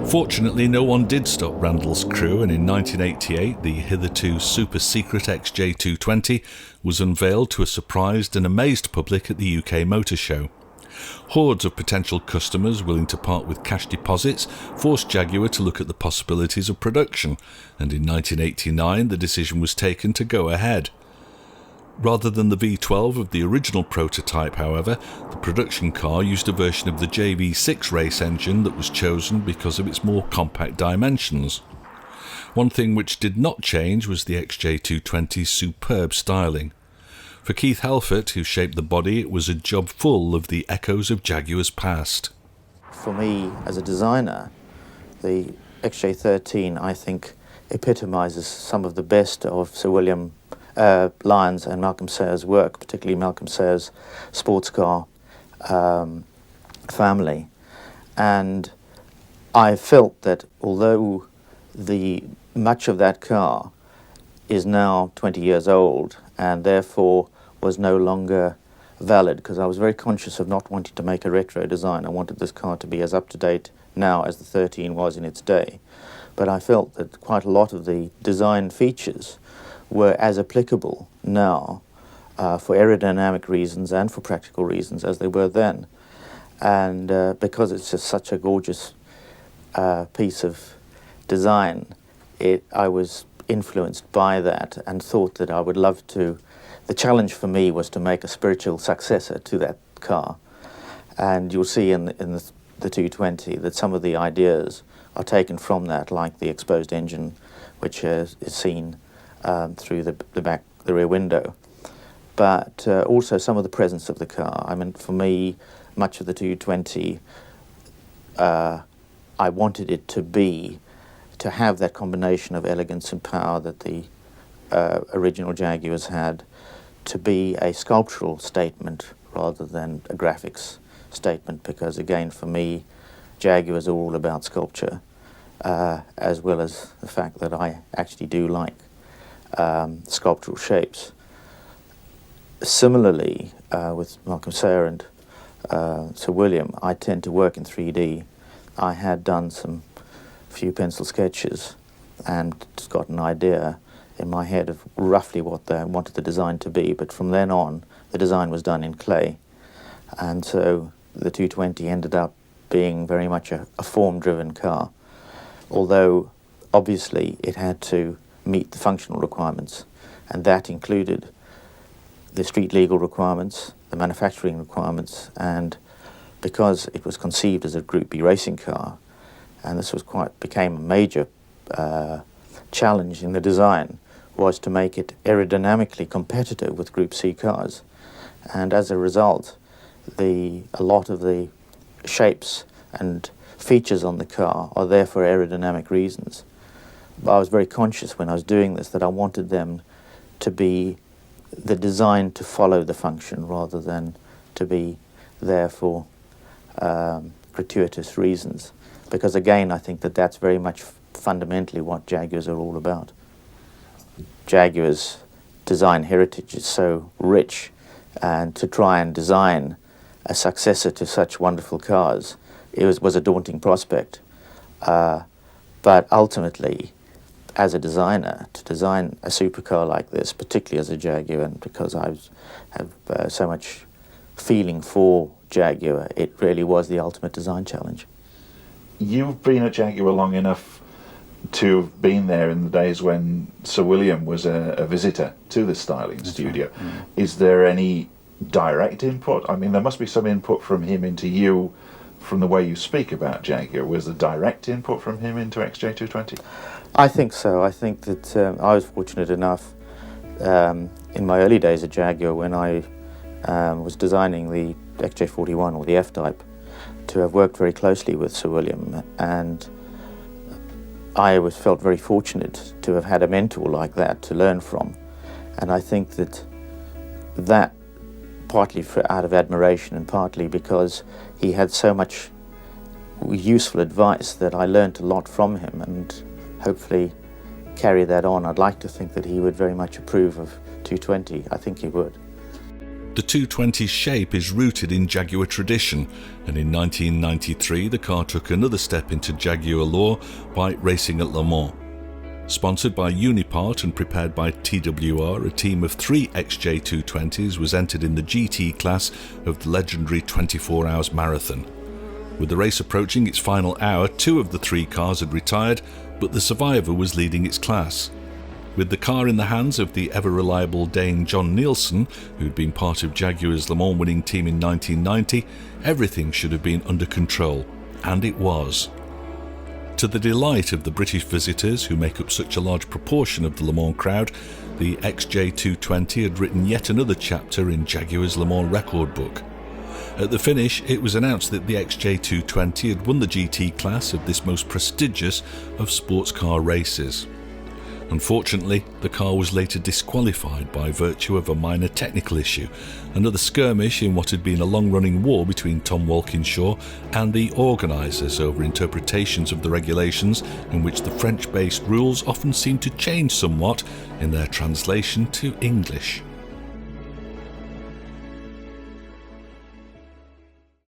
Fortunately, no one did stop Randall's crew, and in 1988 the hitherto super-secret XJ220 was unveiled to a surprised and amazed public at the UK Motor Show. Hordes of potential customers willing to part with cash deposits forced Jaguar to look at the possibilities of production, and in 1989 the decision was taken to go ahead. Rather than the V12 of the original prototype, however, the production car used a version of the JV6 race engine that was chosen because of its more compact dimensions. One thing which did not change was the XJ220's superb styling. For Keith Halford, who shaped the body, it was a job full of the echoes of Jaguar's past. For me, as a designer, the XJ13, I think, epitomises some of the best of Sir William Lyons and Malcolm Sayers' work, particularly Malcolm Sayers' sports car family. And I felt that although much of that car is now 20 years old and therefore was no longer valid, because I was very conscious of not wanting to make a retro design. I wanted this car to be as up-to-date now as the 13 was in its day. But I felt that quite a lot of the design features were as applicable now for aerodynamic reasons and for practical reasons as they were then. And because it's just such a gorgeous piece of design, I was influenced by that and thought that I would love to. The challenge for me was to make a spiritual successor to that car. And you'll see in the 220 that some of the ideas are taken from that, like the exposed engine, which is seen through the rear window, but also some of the presence of the car. I mean, for me, much of the 220, I wanted it to have that combination of elegance and power that the original Jaguars had, to be a sculptural statement rather than a graphics statement, because again, for me, Jaguars are all about sculpture, as well as the fact that I actually do like sculptural shapes. Similarly, with Malcolm Sayer and Sir William, I tend to work in 3D. I had done few pencil sketches and just got an idea in my head of roughly what I wanted the design to be, but from then on the design was done in clay, and so the 220 ended up being very much a form-driven car, although obviously it had to meet the functional requirements, and that included the street legal requirements, the manufacturing requirements, and because it was conceived as a Group B racing car, and this became a major challenge in the design, was to make it aerodynamically competitive with Group C cars. And as a result, a lot of the shapes and features on the car are there for aerodynamic reasons. I was very conscious when I was doing this that I wanted them to be the design to follow the function rather than to be there for gratuitous reasons. Because again, I think that that's very much fundamentally what Jaguars are all about. Jaguar's design heritage is so rich, and to try and design a successor to such wonderful cars, it was a daunting prospect. But ultimately, as a designer, to design a supercar like this, particularly as a Jaguar, and because I have so much feeling for Jaguar, it really was the ultimate design challenge. You've been at Jaguar long enough to have been there in the days when Sir William was a visitor to the styling studio. Right. Mm. Is there any direct input? I mean, there must be some input from him into you from the way you speak about Jaguar. Was there direct input from him into XJ220? I think so. I think that I was fortunate enough in my early days at Jaguar, when I was designing the XJ41 or the F-Type, to have worked very closely with Sir William, and I felt very fortunate to have had a mentor like that to learn from. And I think that partly out of admiration and partly because he had so much useful advice, that I learnt a lot from him, and hopefully carry that on. I'd like to think that he would very much approve of 220. I think he would. The 220's shape is rooted in Jaguar tradition, and in 1993 the car took another step into Jaguar lore by racing at Le Mans. Sponsored by Unipart and prepared by TWR, a team of 3 XJ220s was entered in the GT class of the legendary 24 Hours Marathon. With the race approaching its final hour, 2 of the 3 cars had retired, but the survivor was leading its class. With the car in the hands of the ever-reliable Dane John Nielsen, who'd been part of Jaguar's Le Mans winning team in 1990, everything should have been under control, and it was. To the delight of the British visitors, who make up such a large proportion of the Le Mans crowd, the XJ220 had written yet another chapter in Jaguar's Le Mans record book. At the finish, it was announced that the XJ220 had won the GT class of this most prestigious of sports car races. Unfortunately, the car was later disqualified by virtue of a minor technical issue, another skirmish in what had been a long-running war between Tom Walkinshaw and the organisers over interpretations of the regulations, in which the French-based rules often seemed to change somewhat in their translation to English.